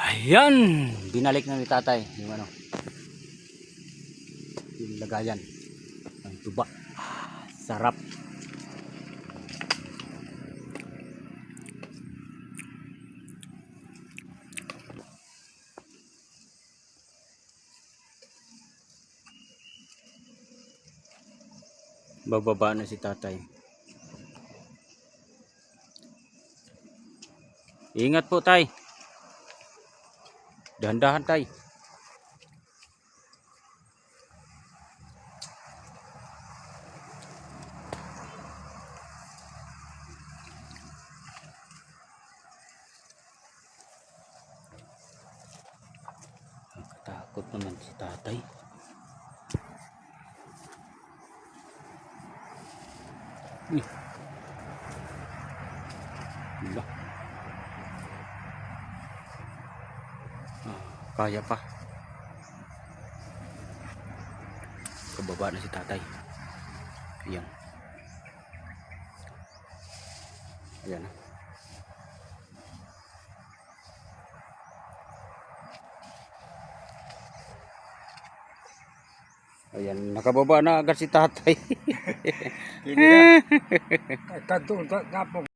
Ayan, binalik na ni tatay yung ano, yung lagayan ng tuba. Sarap. Bababa na si tatay. Ingat po tay. Dahan-dahan tay. Takot naman si tatay. Diba? Kaya pa. Kababa na si tatay. Ayan. Ayan. Ayan, nakababa na agad si tatay. Hindi na. Tanto, tapos.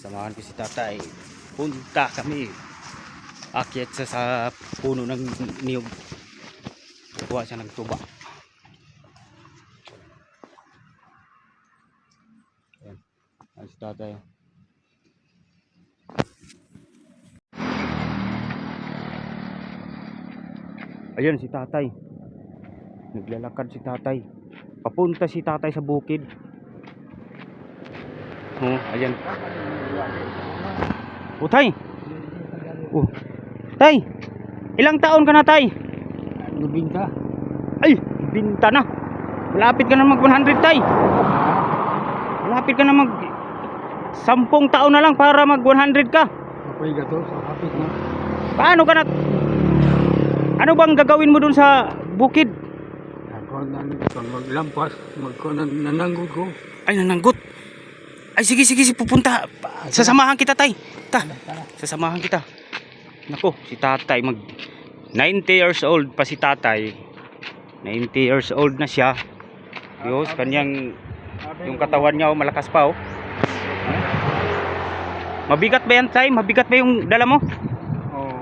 Samahan ko si tatay. Punta kami. Akyat sa puno ng niyog. Kuha siya ng tuba. Ayan. Ayan si tatay. Ayan si tatay. Naglalakad si tatay. Papunta si tatay sa bukid. Oh, ayan. Oh, tay. Oh. Tay. Ilang taon ka na, tay? Nabinta. Ay, binta na. Malapit ka na mag 100, tay. Malapit ka na mag 10 taon na lang para mag 100 ka. Kapay gato sa kapit na. Paano ka na? Ano bang gagawin mo dun sa bukid? Ako maglampas, nananggot ko. Ay, nananggot. Ay, sige, pupunta. Sasamahan kita, tay. Sasamahan kita. Nako, si tatay mag 90 years old pa si tatay. 90 years old na siya. Diyos, kanyang yung katawan niya malakas pa oh. Mabigat ba yan, tay? Mabigat ba yung dala mo? Oo.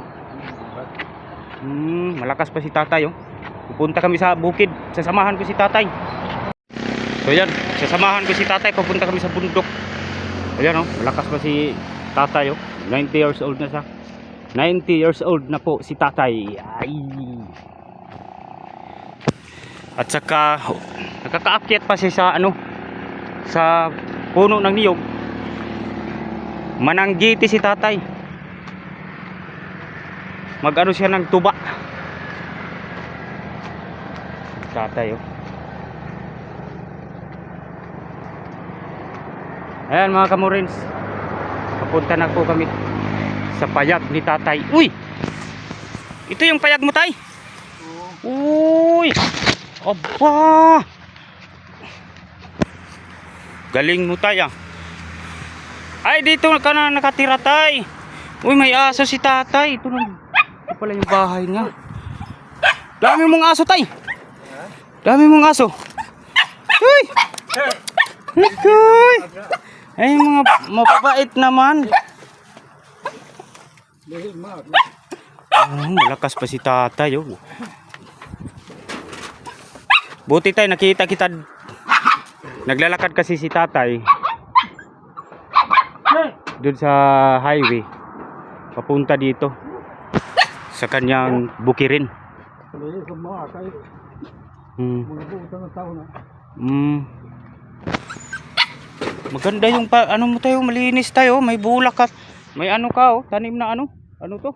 Malakas pa si tatay oh. Pupunta kami sa bukid. Sasamahan ko si tatay. So yan, sasamahan ko si tatay. Pupunta kami sa bundok. Ayan oh, malakas pa si tatay oh. 90 years old na siya. 90 years old na po si tatay. Ay. At saka nakakaakyat pa siya sa ano, sa puno ng niyog. Mananggiti si tatay. Mag-ano siya ng tuba. Tatay oh. Ayan mga kamurins, papunta na po kami sa payag ni tatay. Uy! Ito yung payag mo, tay? Uy! Aba! Galing mo, tay ah. Ay, dito ka na nakatira, tay. Uy, may aso si tatay. Ito pala yung bahay niya. Dami mong aso, tay. Dami mong aso. Uy! Uy! Ay, mga mapabait naman. Malakas pa si tatay oh. Buti tayo nakita kita. Naglalakad kasi si tatay doon sa highway papunta dito sa kanyang bukirin. Maganda yung ano mo tayo, malinis tayo, may bulak ka, may ano ka oh, tanim na ano to?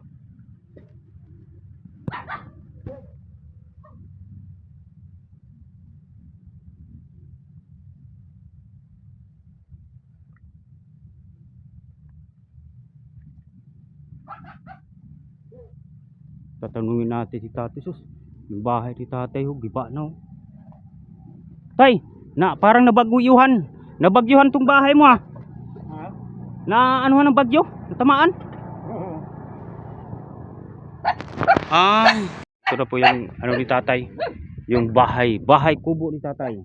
Tatanungin natin si Tatay Sus. Yung bahay ni Tatay oh, giba na oh. Tay, parang nabagyuhan tong bahay mo ah. Na anuhan ng bagyo? Natamaan? Oo. Ay, ito na po yung ano ni tatay. Yung bahay kubo ni tatay.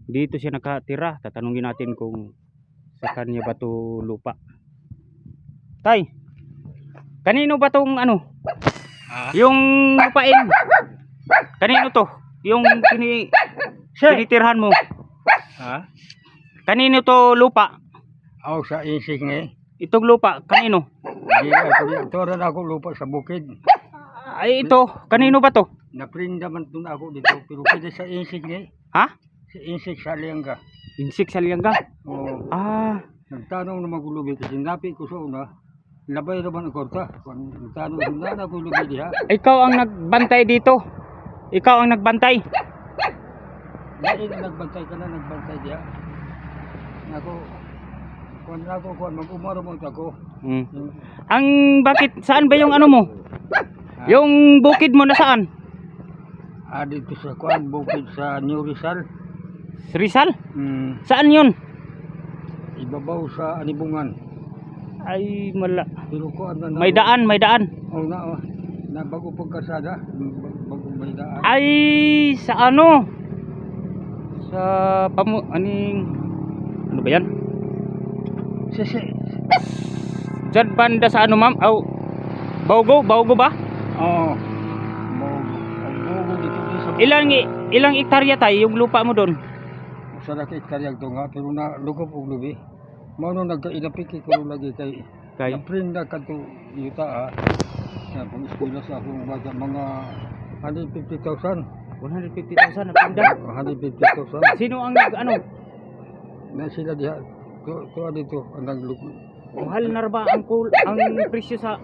Dito siya nakatira. Tatanungin natin kung sa kanya ba to lupa. Tay, kanino ba tong ano? Yung lupain? Kanino to? Yung tinitirhan mo? Ha? Kanino to lupa? Ako sa isig ni. Itong lupa, kanino? Di ako di toran ako lupa sa bukid. Ay ito, kanino ba to? Naprinda man dun ako dito pero pwede sa isig ni. Ha? Sa isig sa Liangga. Insik sa Liangga. Oo. Ah, Nagtanong na magulubi kasi napi ko sa una. Labay naman ang korta. Nagtanong na ako lubi diha. ikaw ang nagbantay dito. Ikaw ang nagbantay. Dahil nagbantay ka na, nagbantay diha. Ako, kuan mag-umaro mo ako. Hmm. Ang bakit saan ba yung ano mo? Yung bukid mo nasaan? Dito sa kuan bukid sa New Rizal. Rizal? Mm, Saan yun? ibabaw sa Anibungan. Ay mala. Pero kuan na May daan, may daan. Oh, na bago pagkasada, bago may daan. Ay sa ano? Sa aning ano ba yan? Sisi. Diyan banda sa ano ma'am? Aw. Baugo ba? Oo. Bago dito sa Ilang hektarya tayo yung lupa mo doon? sa rakit karyag to nga pero na lugop og lubi. Mao no nagkainapiki ko lagi kay Kay naprinda kadto yuta na pang eskwela sa akong bata mga 150,000. 150,000 na pinda. 150,000. Sino ang nag ano? Na sila diha. To dito ang nagluko. Mahal na ba ang ang presyo sa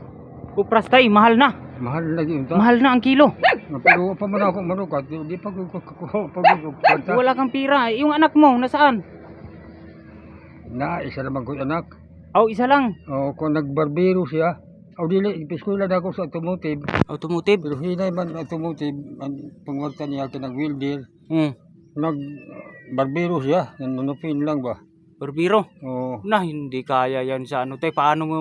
kupras tay? Mahal na. Mahal lagi unta. Mahal na ang kilo. Pero pa man ako manukat, di pa ko pagkukwenta. Wala kang pira. Yung anak mo nasaan? Na isa naman ko anak. Aw isa lang. O kung nagbarbero siya, o dili ipiskwela na ako sa automotive. Automotive. Pero hinay man automotive, ang pangwarta niya ka nag-welder. Hmm. Nag-barbero siya, nanunupin lang ba? Barbiro. O, Na hindi kaya yan sa ano tay. Paano mo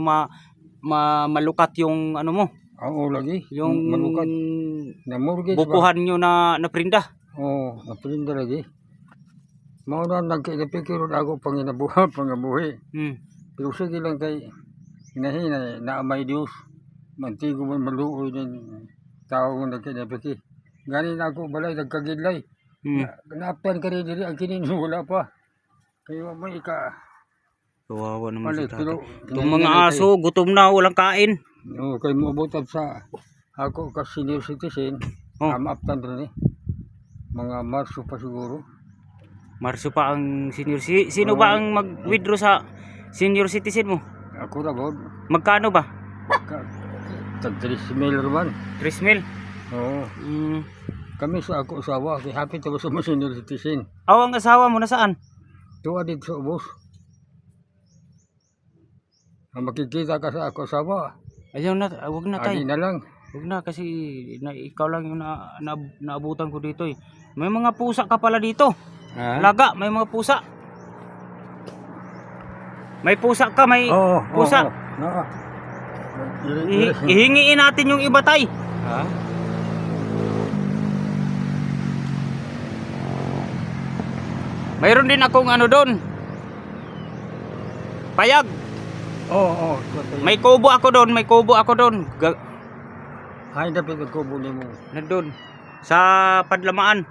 malukat yung ano mo? oo lagi. Yung manukat. Na mortgage ba? bukuhan nyo na naprinda. Oo, napilinda lagi. Mao na nagkinapikiron ako pangabuhi. Hmm. Pero sige lang kay hinahinay na may Diyos. Mantigo man maluoy ng tao nga nagkinapiki. Ganin ako balay nagkagidlay. Hmm. Naaptan ka rin diri ang kinin wala pa. Kayo may Kawawa naman si palit. Pero tatay. Itong mga aso, gutom na, walang kain. no, kay mabutan sa ako ka senior citizen. Oh. Maaptan rin mga Marso pa siguro. Marso pa ang senior. Sino ba ang mag-withdraw sa senior citizen mo? Ako ra god. Magkano ba? Tag 3,000 naman. 3,000. Oo. Mm. Kami sa ako usawa kay happy to sa mga senior citizen. Aw, ang asawa mo nasaan? Tuwa dito sa ubos. Ang makikita ka sa ako asawa. Ayaw na, wag na tay. Adi na lang. Wag na kasi ikaw lang yung naabutan ko dito eh. May mga pusa ka pala dito. Ha? Laga, may mga pusa. May pusa ka, may Oo. pusa. Oo. Ihingiin natin yung iba tay. Ha? Mayroon din akong ano doon. Payag. Oo. May kubo ako doon, may kubo ako doon. Hay dapat ko buli mo. Nandun. Sa Padlamaan.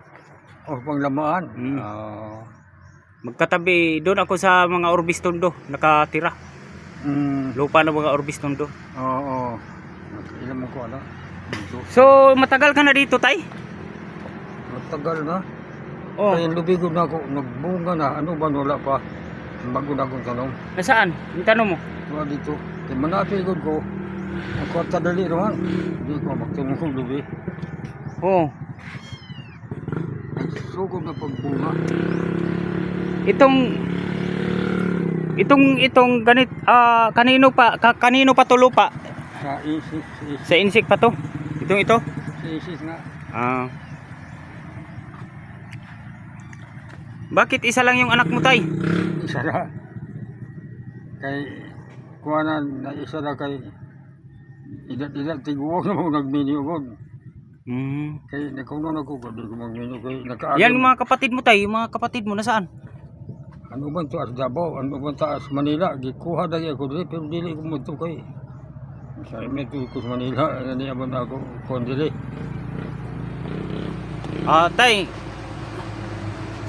O panglamaan. Mm. Magkatabi, doon ako sa mga Orbistondo, nakatira. Lupa ng mga Orbistondo. Oo. Ilan mo ko ano? Dito. So, matagal ka na dito, tay? Matagal na. Oh, Kaya lubigo na ako. Nagbunga na. Ano ba wala pa? Bago na akong tanong. nasaan? Yung tanong mo. Tuwa dito. Kaya manapigod ko. Ang kwarta dali naman. Hindi ko magtanong kong lubi. Oh, Nagsugod na pagbunga. itong ganit, kanino pa to lupa? Sa isis. Sa insik pa to? Ito? Sa isis nga. Bakit isa lang yung anak mo, tay? Isa na. Kay kuhanan na isa na kay idat tiguwag na mo nagminiugod. Kay nakuno na ko gabi ko magminiugod kay nakaagam. Yan yung mga kapatid mo tay, yung mga kapatid mo nasaan? Ano ba to as Davao, ano ba ta as Manila, gikuha dagi ako dili pero dili ko mo to kay. Sa ime to ko sa Manila, ani abon ako kon dili. Tay.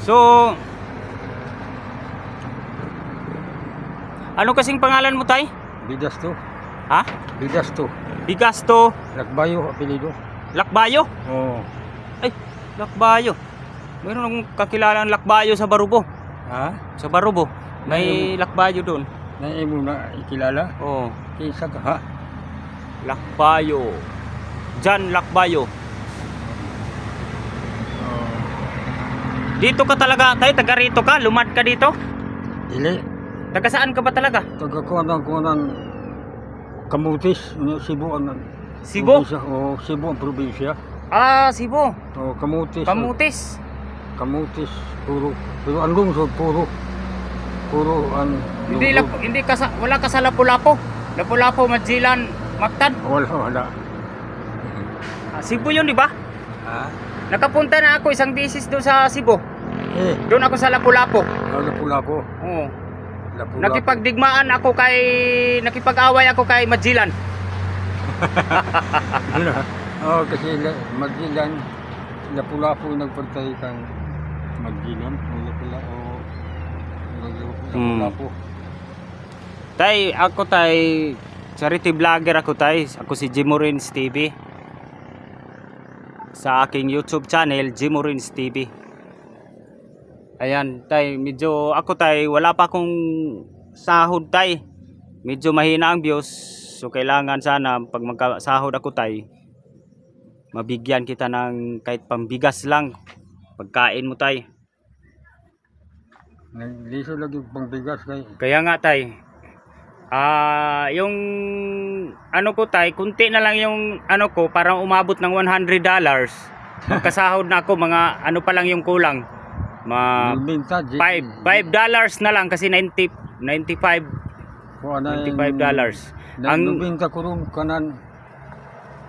So ano kasing pangalan mo tay? Bidas to, Ha? bidas to. Bigasto Lakbayo apelido. Lakbayo. Oh. Ay, Lakbayo. Mayroon akong kakilalang Lakbayo sa Barubo. Ha? Sa Barubo. May Lakbayo doon. Na imo na ikilala? Oh, Kinsa ka ha? Lakbayo. Jan Lakbayo. Oh. Dito ka talaga, tay, taga rito ka, lumad ka dito? Dili. Taga saan ka ba talaga? Taga kuhanan Kamutis, Cebu ang Cebu? probinsya. Oh, Cebu ang probinsya. Cebu. Oh, Kamutis. Kamutis. Kamutis puro. Pero ang lungsod puro ang Hindi lungsod. hindi ka sa, wala ka sa Lapu-Lapu. Lapu-Lapu, Majilan, Mactan. Wala. Cebu 'yun, di ba? Ha? Nakapunta na ako isang beses doon sa Cebu. Doon ako sa Lapu-Lapu. Lapu-Lapu. Oo. Lapu-Lapu. Nakipag-away ako kay Majilan. Oh, kasi Magdilan, Lapu-Lapu nagpartay kang Magdilan. Lapu-Lapu. Tay, ako tay, charity vlogger ako tay. Ako si Jimorins TV. Sa aking YouTube channel, Jimorins TV. Ayan, tay, medyo ako tay, wala pa akong sahod tay. Medyo mahina ang views. So kailangan sana pag magkasahod ako tay, mabigyan kita ng kahit pambigas lang. Pagkain mo tay. Nagliso lagi pangbigas kay. Kaya nga tay, yung ano ko tay, kunti na lang yung ano ko, parang umabot ng $100. Magkasahod na ako, mga ano pa lang yung kulang. Nagbenta, $5 na lang kasi $95. Ang nagbenta ko rin kanan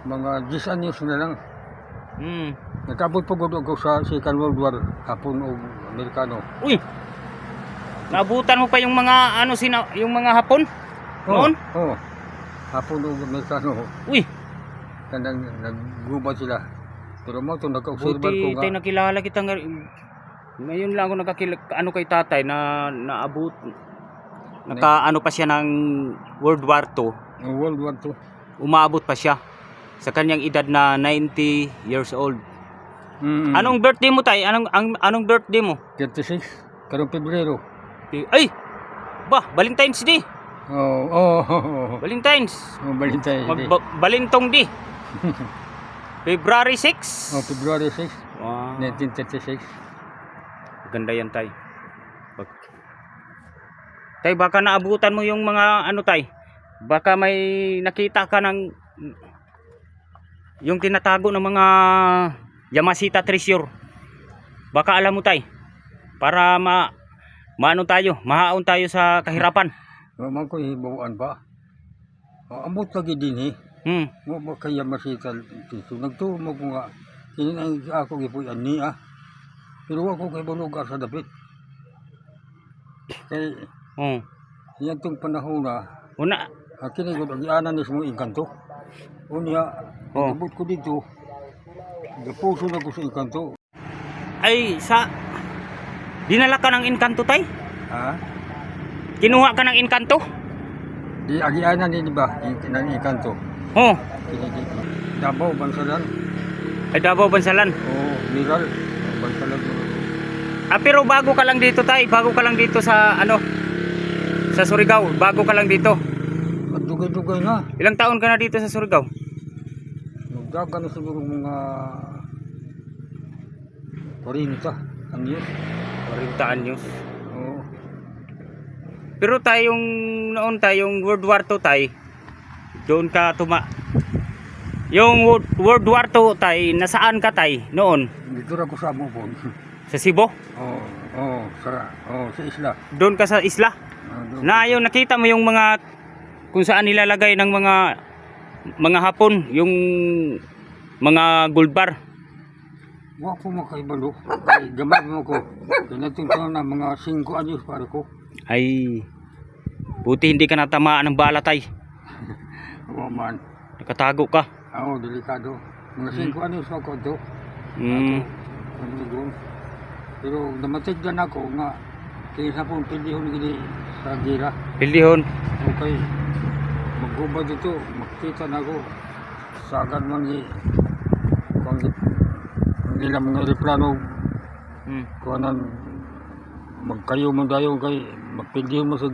mga 10 anyos na lang. Nagkabot po ako sa Second World War, Hapon o Amerikano. Uy, naabutan mo pa yung mga ano yung mga Hapon noon? Oo. Hapon o Amerikano. Uy, Kanang naggubat sila. Pero mo ito nagka-observer ko buti nga. tayo nakilala kita ngayon lang ako ano kay tatay na naabot. Ano pa siya ng World War II. World War II. Umabot pa siya sa kanyang edad na 90 years old. Anong birthday mo tay? Anong birthday mo? 36. Karong Pebrero. Ay! Valentine's Day. Valentine's. Balintay. Balintong Day. February 6. February 6, Wow. 1936. Ganda yan tay. Tay, baka naabutan mo yung mga ano tay. Baka may nakita ka ng yung tinatago ng mga Yamashita treasure. Baka alam mo tay. Para maano tayo, mahaon tayo sa kahirapan. Mamang ko hibawan pa. Amot lagi din Mo ba kaya masita dito. Nagtumo ko nga. Kinin ako gipuyan niya. Pero ako kay balugar sa dapit. Kay yan tong panahon na. Una. Kini ko agianan ni mo Engkanto. Unya, abot ko dito. Gapuso na ko sa Engkanto. Ay, dinala ka ng Engkanto tay? Ha? Kinuha ka ng Engkanto? Di agianan ni ba ng Engkanto. Davao Bansalan. Ay, Davao Bansalan. Miral Bansalan. Pero bago ka lang dito tay, bago ka lang dito sa sa Surigao, bago ka lang dito. Dugay-dugay na. Ilang taon ka na dito sa Surigao? Nagdagan na siguro mga 40 anyos. 40 anyos. Oo. Pero tayong noon tayong World War II tay, doon ka yung World War II tay, nasaan ka tay noon? Dito ra ko sa Amupon. Sa Cebu? Sa isla. Doon ka sa isla? Na yung nakita mo yung mga kung saan nilalagay ng mga Hapon yung mga gold bar. Wa ko makaibalo. Kay gamay mo ko. Kinatungtong na mga 5 anyos para ko. Ay, buti hindi ka natamaan ng bala tay. Wa man. Nakatago ka. Oo, delikado. Mga 5 anyos ako to. Mm. Pero namatig na ako nga kaya sa pong pindihon gini sa gira. Pildihon. Okay. Magubad dito, makita na ako. Sagad man ni kung nila mga aeroplano kung anong magkayo man dayo kay magpindihon mo sa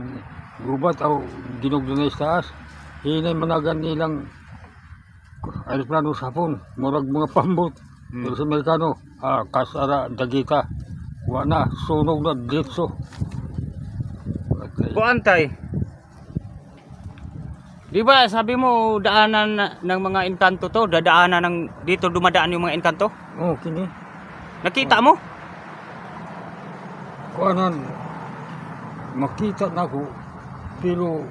gubat o dinugdunay sa taas. Hinay managan nilang aeroplano sa hapon. Murag mga pambot. Pero sa Amerikano, kasara, dagita. Wala, sunog na ditso. Kuan tay. Di ba sabi mo daanan ng mga engkanto to, dadaanan ng dito dumadaan yung mga engkanto? Oh, kini. Nakita mo? Kuanan, makita na ko, pero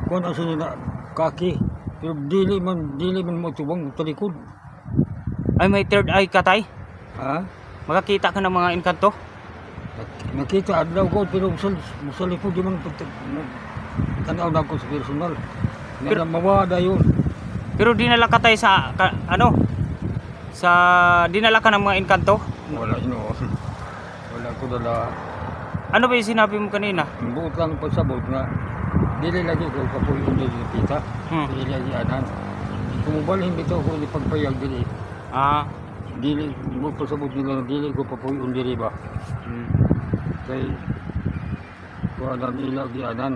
kuanan sila na kaki, pero dili man mo tubang talikod. Ay may third eye ka tay? Ha? Makakita ka ng mga engkanto? Nakita adlaw ko, pero musalipod di man tanaw na ko sa personal. Pero mawada yun. Pero dinala ka tay sa dinala ka ng mga engkanto? Wala ino. Wala ko dala. Ano ba yung sinabi mo kanina? Buot lang pagsabot nga. Dili lagi ko kapuyon dili kita. Dili lagi anan. Kumubalhin bitaw ko ni pagpayag dili. Dili mo pagsabot nila dili ko papuyon dili ba. Kay kuan ang ilaw di anan.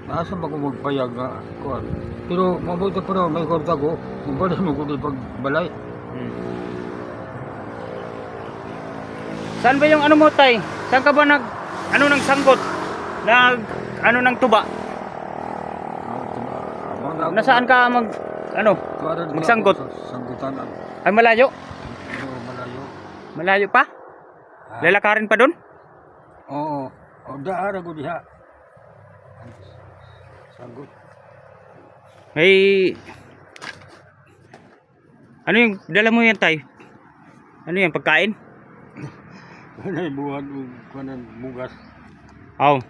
Nasa ba ko magpayag nga kuan. Pero mabuti pa raw may korta ko. Kumubalhin mo ko di pagbalay. Saan ba yung ano mo tay? Saan ka ba nang sanggot? Ng tuba? Nasaan ka magsanggot? Sanggutan ang Ay malayo? malayo. Malayo pa? Lalakarin pa doon? Oo. O daara ko diha. Sanggut. May ano yung dala mo yan tay? Ano yan pagkain? Kanay buwan o kanan bugas. Oo.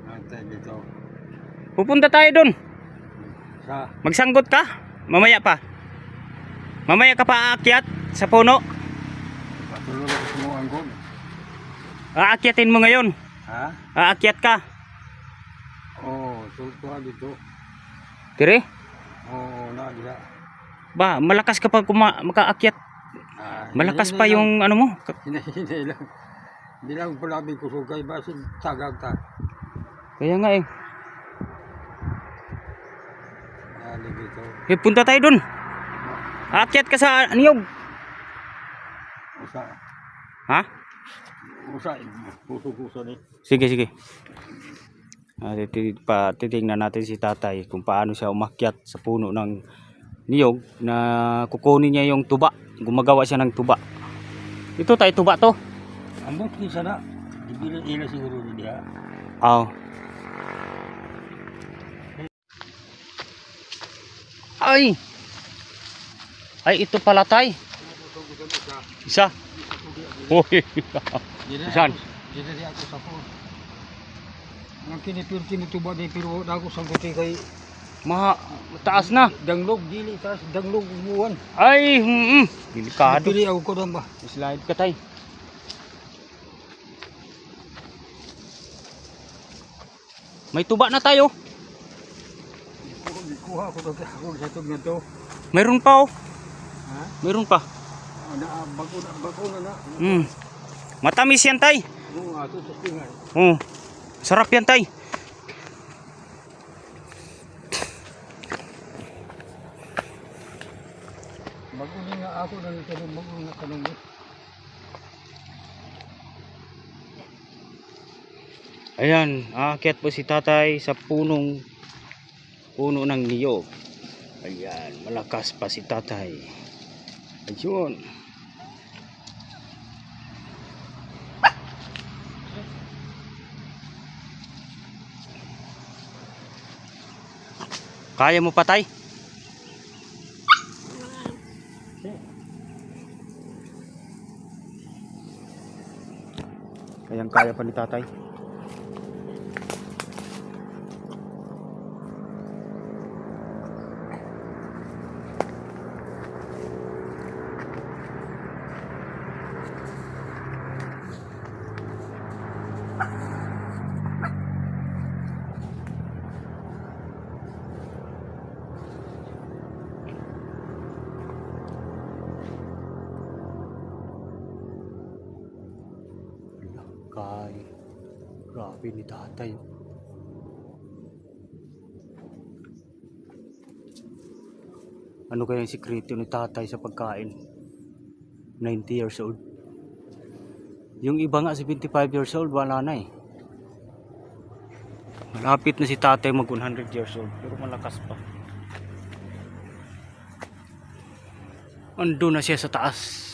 Antay dito. Pupunta tayo doon. Sa Magsanggot ka? Mamaya pa. Mamaya ka pa aakyat sa puno. patulog ko mo anggon. Aakyatin mo ngayon. Ha? Aakyat ka. Oo, sultuhan dito. Tire? Oo, na diha. Ba, malakas ka pa makaakyat. Malakas pa yung ano mo. Hindi lang. Hindi lang palabing kusugay basin tagag ta. Kaya nga eh. Ali dito. Punta tayo dun. Aakyat ka sa niyog. Usa. Ha? Usa. Puso-puso ni. Sige. Titingnan natin si tatay kung paano siya umakyat sa puno ng niyog na kukunin niya yung tuba. Gumagawa siya ng tuba. Ito tayo tuba to. Ambot ni sana. Dibilan ila siguro diha. Oo. Ay ito pala tay. Isa. Uy. Saan? Dili ako sa phone. Ang kinipirti mo tuba di pero na ako sangguti kay Taas na. danglog dili taas danglog buwan. Ay, delikado. Dili ako ko ba? Slide ka tay. May tuba na tayo. Kuha ko to ako sa tug na to. Mayroon pa oh. Ha? Mayroon pa. Bago na. Matamis yan tay. Oo, ato sa tingan. Sarap yan tay. Bago nga ako nang tanong bago nga tanong. Ayan, aakyat po si tatay sa puno ng niyog. Ayan, malakas pa si tatay. Ayun. Kaya mo pa, tay? Kayang-kaya pa ni tatay. Kaya. Grabe ni tatay. Ano kaya yung sikreto ni tatay sa pagkain? 90 years old. Yung iba nga 75 years old, wala na eh. Malapit na si tatay mag 100 years old, pero malakas pa. Ando na siya sa taas.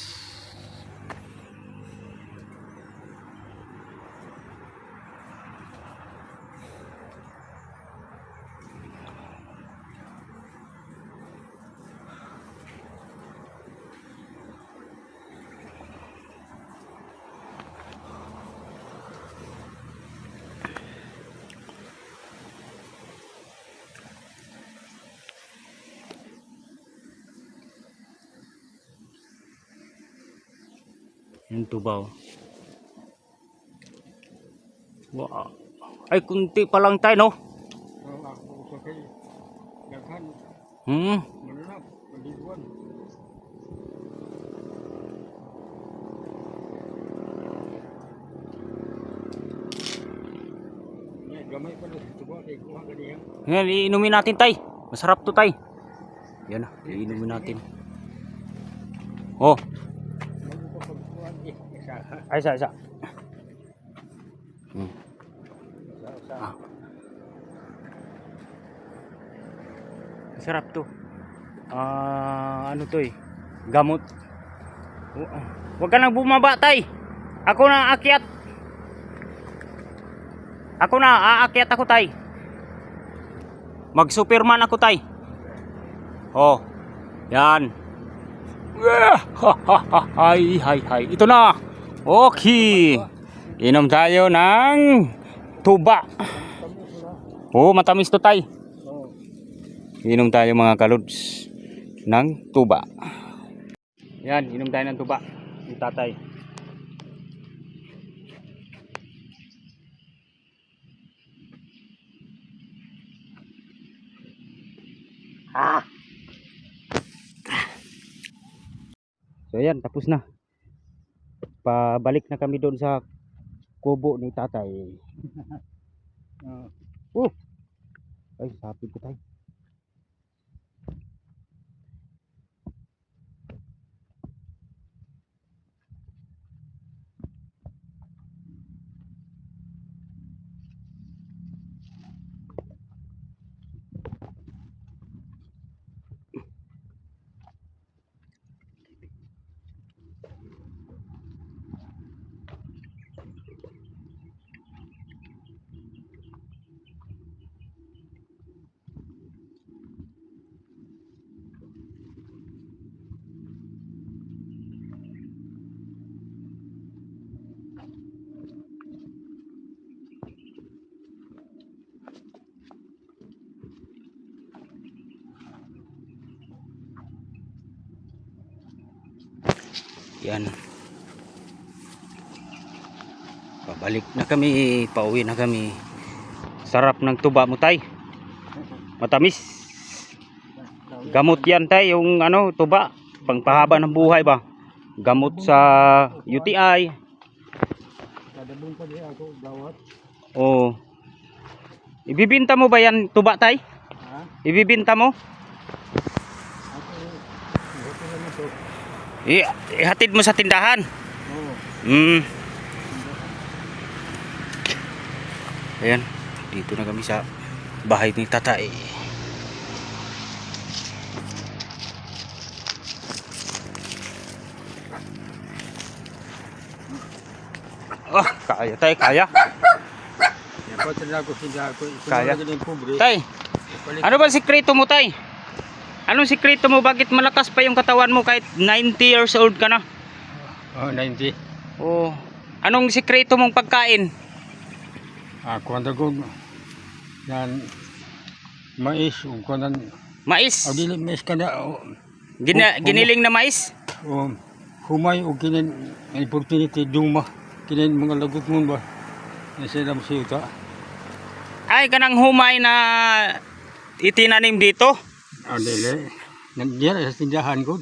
Yung tubaw. Wow. Ay, kunti pa lang tayo, no? Ako sa kay daghan. Hmm. Mananap, paliguan. Gamay pa lang ito ba? Kaya kuha ka niya. Yan, iinumin natin, tay. Masarap to, tay. Yan na, iinumin natin. Oh. Ay, isa. Hmm. Ah. Masarap to. Ano to eh? Gamot. Huwag ka nang bumaba, tay. Ako na aakyat. Aakyat ako, tay. Mag-superman ako, tay. Oh. Yan. Hay. Ito na. Okay. Inom tayo ng tuba. Oh, matamis to, tay. Inom tayo mga kalods ng tuba. Yan, inom tayo ng tuba. Yung tatay. So yan, tapos na. Pabalik na kami doon sa kubo ni tatay. Ay, sapid ko tayo. Yan. Pabalik na kami, pauwi na kami. Sarap ng tuba mo, tay. Matamis. Gamot yan, tay, yung ano, tuba, pangpahaba ng buhay ba? Gamot sa UTI. Kadabong pa di ako gawat. Oh. Ibibinta mo ba yan, tuba, tay? Ha? Ibibinta mo? Ihatid mo sa tindahan. Ayan, dito na kami sa bahay ni tatay. Kaya tay, kaya. Yan po talaga ko sila ako. Kaya. Pobre. Tay, Ano ba sikreto mo, tay? Anong sikreto mo? Bakit malakas pa yung katawan mo kahit 90 years old ka na? 90. Oh. Anong sikreto mong pagkain? Kuwanda ko yan mais o kuwanda Mais? dili mais kada Giniling na mais? humay o kinin opportunity duma kinin mga lagot mo ba nasiram siya ta. Ay, kanang humay na itinanim dito? Dili nandiyan sa tindahan ko.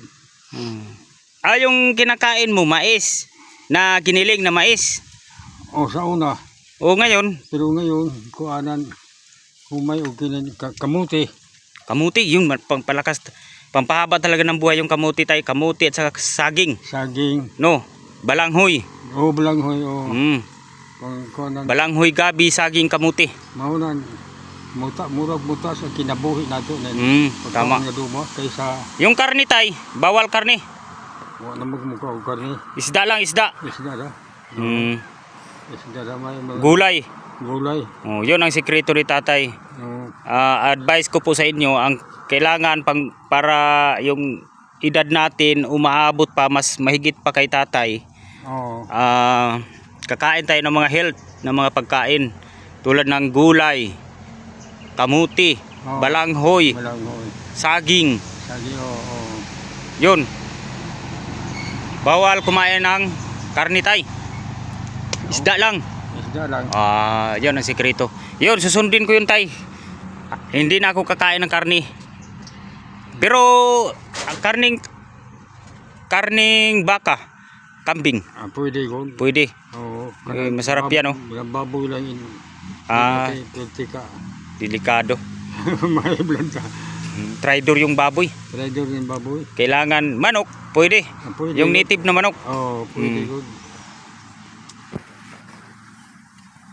Yung kinakain mo, mais na giniling na mais. Sa una. O ngayon? Pero ngayon, kuanan, humay o kinin kamuti. Kamuti, yun, palakas, pampahaba talaga ng buhay yung kamuti tayo. Kamuti at saka saging. Saging. No, balanghoy. Balanghoy, kuanan. Balanghoy, gabi, saging, kamuti. Maunan, murag buta sa kinabuhi nato. Tama. Kaysa... Yung karni tay, bawal karni. Wala magmukha o karni. Isda lang, isda. Isda na. Isda na may mga... Gulay. Gulay. Yun ang sikreto ni tatay. Advice ko po sa inyo, ang kailangan para yung edad natin umaabot pa, mas mahigit pa kay tatay. Kakain tayo ng mga health, ng mga pagkain. Tulad ng gulay, kamuti, balanghoy, saging. Saging, Yun. Bawal kumain ng karni tay. Isda lang. Isda lang. Yun ang sikreto. Yun, susundin ko yun tay. Hindi na ako kakain ng karni. Pero ang karning baka, kambing. Pwede ko. Pwede. Masarap yan, baboy lang yun. Delikado. May blanta. Tridor yung baboy. Tridor yung baboy. Kailangan manok, pwede. Pwede. Yung native na manok. Pwede ko.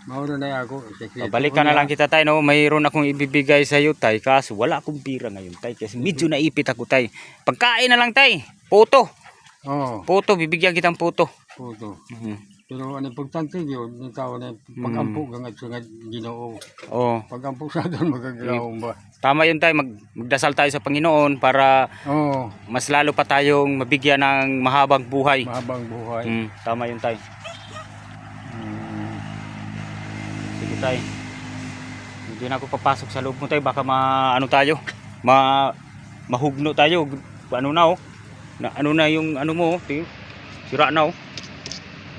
Mauna na ako. Balikan na lang kita tay, no? Mayroon akong ibibigay sa iyo tay, kaso wala akong pira ngayon tay, kasi medyo naipit ako tay. Pagkain na lang tay. Puto. Puto, bibigyan kitang puto. Puto. Pero ang importante yun, yung tao na pag-ampo gangat sa Ginoo. Pag-ampo sa doon magagawang ba. Tama yun tay, magdasal tayo sa Panginoon para mas lalo pa tayong mabigyan ng mahabang buhay. Mahabang buhay. Tama yun tay. Sige tay. Hindi na ako papasok sa loob mo tay, baka mahugno tayo. Ano na yung ano mo, sira na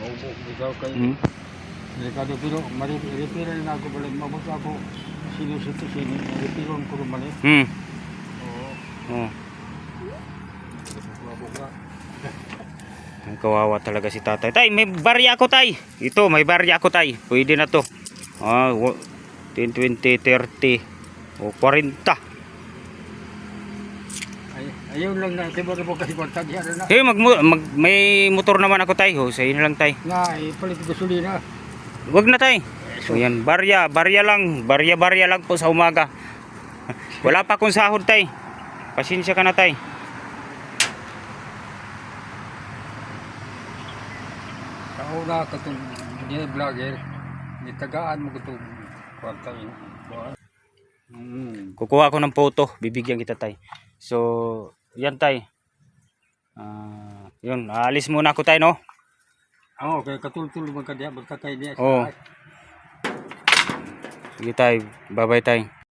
Ikaw kayo. Delikado pero ma-repair na ako balik. Mabot ako sinusito repair ko naman Ang kawawa talaga si tatay. Tay, may barya ako tay. Ito, may barya ako tay. Pwede na to. 10, 20, 30 o 40. Ayaw lang na, tiba na po kasi kontak yan na. May motor naman ako tay. Sa inyo lang tay. Palit gasolina. Wag na tay. So yan, barya lang. Barya lang po sa umaga. Wala pa akong sahod tay. Pasensya ka na tay. Sa una, katong vlogger, nitagaan mo katong kwarta yun. Kukuha ako ng photo. Bibigyan kita tay. So, yan tay. Yun, alis muna ako tay, no? Kaya katul-tul magkakay niya. Sige tay, bye bye tay.